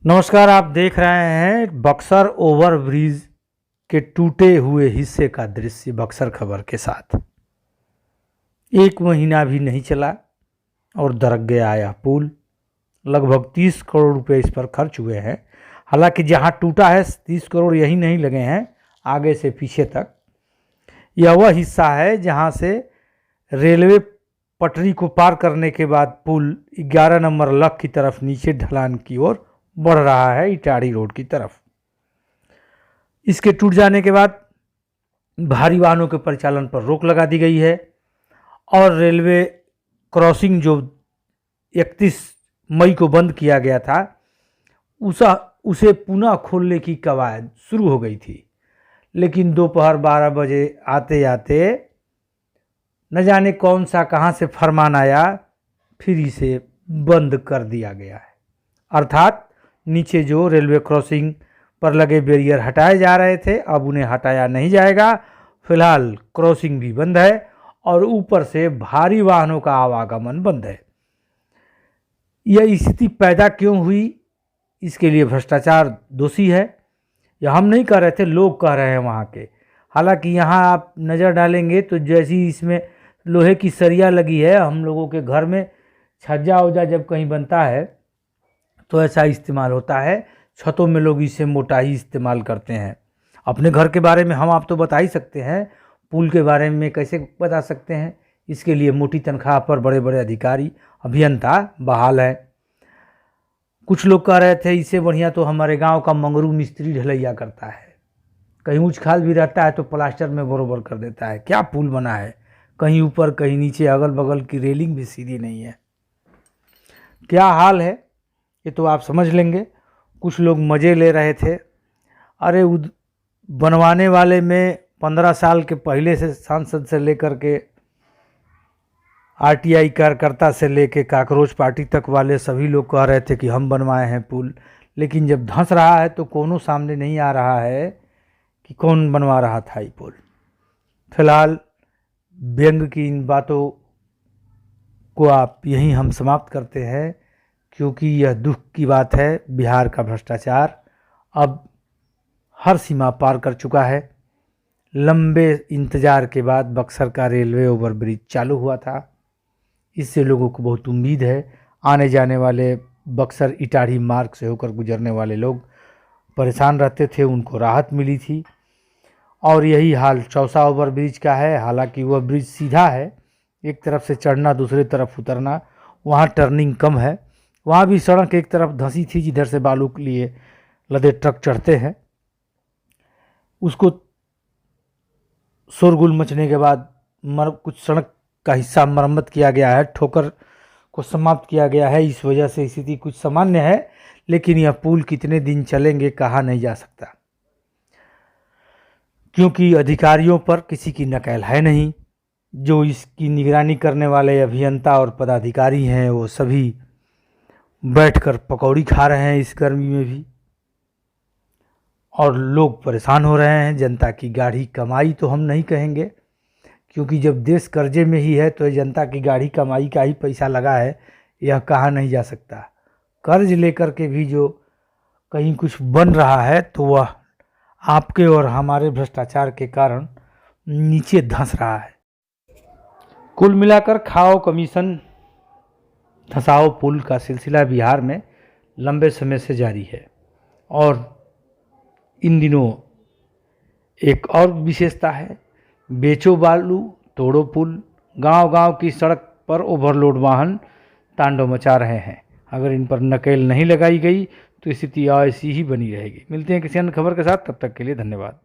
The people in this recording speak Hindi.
नमस्कार, आप देख रहे हैं बक्सर ओवरब्रिज के टूटे हुए हिस्से का दृश्य बक्सर खबर के साथ। एक महीना भी नहीं चला और दरक गया यह पुल। लगभग 30 करोड़ रुपए इस पर खर्च हुए हैं। हालांकि जहां टूटा है 30 करोड़ यही नहीं लगे हैं, आगे से पीछे तक। यह वह हिस्सा है जहां से रेलवे पटरी को पार करने के बाद पुल 11 नंबर लक की तरफ नीचे ढलान की ओर बढ़ रहा है, इटाड़ी रोड की तरफ। इसके टूट जाने के बाद भारी वाहनों के परिचालन पर रोक लगा दी गई है और रेलवे क्रॉसिंग जो 31 मई को बंद किया गया था उसे पुनः खोलने की कवायद शुरू हो गई थी। लेकिन दोपहर 12 बजे आते आते न जाने कौन सा कहां से फरमान आया, फिर इसे बंद कर दिया गया है। अर्थात नीचे जो रेलवे क्रॉसिंग पर लगे बैरियर हटाए जा रहे थे, अब उन्हें हटाया नहीं जाएगा। फिलहाल क्रॉसिंग भी बंद है और ऊपर से भारी वाहनों का आवागमन बंद है। यह स्थिति पैदा क्यों हुई, इसके लिए भ्रष्टाचार दोषी है। यह हम नहीं कह रहे थे, लोग कह रहे हैं वहाँ के। हालांकि यहाँ आप नज़र डालेंगे तो जैसी इसमें लोहे की सरिया लगी है, हम लोगों के घर में छज्जा उज्जा जब कहीं बनता है तो ऐसा इस्तेमाल होता है। छतों में लोग इसे मोटा ही इस्तेमाल करते हैं। अपने घर के बारे में हम आप तो बता ही सकते हैं, पुल के बारे में कैसे बता सकते हैं। इसके लिए मोटी तनख्वाह पर बड़े बड़े अधिकारी अभियंता बहाल हैं। कुछ लोग कह रहे थे इससे बढ़िया तो हमारे गांव का मंगरू मिस्त्री ढलैया करता है। कहीं ऊंच खाल भी रहता है तो प्लास्टर में बरोबर कर देता है। क्या पुल बना है, कहीं ऊपर कहीं नीचे, अगल बगल की रेलिंग भी सीधी नहीं है। क्या हाल है ये तो आप समझ लेंगे। कुछ लोग मज़े ले रहे थे। अरे बनवाने वाले में 15 साल के पहले से सांसद से लेकर के आरटीआई कार्यकर्ता से लेके काकरोच पार्टी तक वाले सभी लोग कह रहे थे कि हम बनवाए हैं पुल। लेकिन जब धंस रहा है तो कोनो सामने नहीं आ रहा है कि कौन बनवा रहा था ये पुल। फिलहाल व्यंग की इन बातों को आप यहीं हम समाप्त करते हैं, क्योंकि यह दुख की बात है। बिहार का भ्रष्टाचार अब हर सीमा पार कर चुका है। लंबे इंतज़ार के बाद बक्सर का रेलवे ओवरब्रिज चालू हुआ था। इससे लोगों को बहुत उम्मीद है। आने जाने वाले बक्सर इटाढ़ी मार्ग से होकर गुजरने वाले लोग परेशान रहते थे, उनको राहत मिली थी। और यही हाल चौसा ओवरब्रिज का है। हालांकि वह ब्रिज सीधा है, एक तरफ से चढ़ना दूसरी तरफ उतरना, वहाँ टर्निंग कम है। वहाँ भी सड़क एक तरफ धंसी थी जिधर से बालू के लिए लदे ट्रक चढ़ते हैं। उसको शोरगुल मचने के बाद कुछ सड़क का हिस्सा मरम्मत किया गया है, ठोकर को समाप्त किया गया है। इस वजह से स्थिति कुछ सामान्य है। लेकिन यह पुल कितने दिन चलेंगे कहा नहीं जा सकता, क्योंकि अधिकारियों पर किसी की नकेल है नहीं। जो इसकी निगरानी करने वाले अभियंता और पदाधिकारी हैं वो सभी बैठकर पकौड़ी खा रहे हैं इस गर्मी में भी, और लोग परेशान हो रहे हैं। जनता की गाढ़ी कमाई तो हम नहीं कहेंगे, क्योंकि जब देश कर्जे में ही है तो ये जनता की गाढ़ी कमाई का ही पैसा लगा है, यह कहा नहीं जा सकता। कर्ज लेकर के भी जो कहीं कुछ बन रहा है तो वह आपके और हमारे भ्रष्टाचार के कारण नीचे धंस रहा है। कुल मिलाकर खाओ कमीशन धसाओ पुल का सिलसिला बिहार में लंबे समय से जारी है। और इन दिनों एक और विशेषता है, बेचो बालू तोड़ो पुल। गांव-गांव की सड़क पर ओवरलोड वाहन तांडव मचा रहे हैं। अगर इन पर नकेल नहीं लगाई गई तो स्थिति ऐसी ही बनी रहेगी। मिलते हैं किसी अन्य खबर के साथ, तब तक के लिए धन्यवाद।